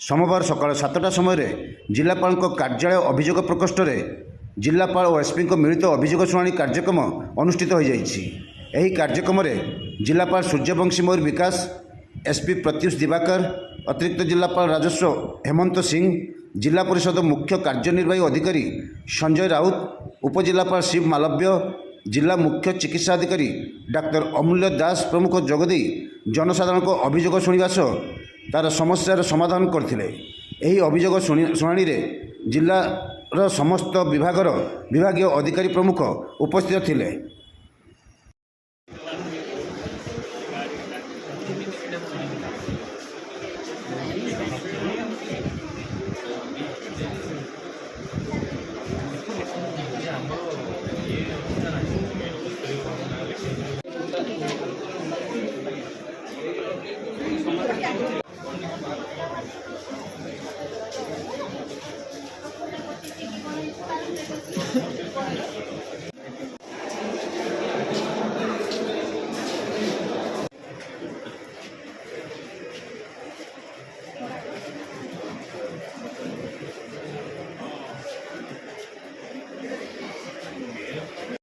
सोमवार सकाल 7टा समय जिलापाल कार्यालय अभियोग प्रकोष्ठ में जिलापाल और एसपी मिलित अभियोग शुणाणी कार्यक्रम अनुष्ठित हो जाइछि। एही कार्यक्रम में जिलापाल सूर्यवंशी मयूर विकास, एसपी प्रत्युष दिवाकर, अतिरिक्त जिलापाल राजस्व हेमंत सिंह, जिला परिषद मुख्य कार्यनिर्वाही अधिकारी संजय राउत, उपजिलापाल शिव मालव्य, जिला मुख्य चिकित्सा अधिकारी डाक्टर अमूल्य दास प्रमुख जोगदे जनसाधारण को अभियोग शुणा सह तार समस्यार समाधान करथिले। एही अभियोग शुणाणी रे जिलार समस्त विभागर विभागीय अधिकारी प्रमुख उपस्थित थिले।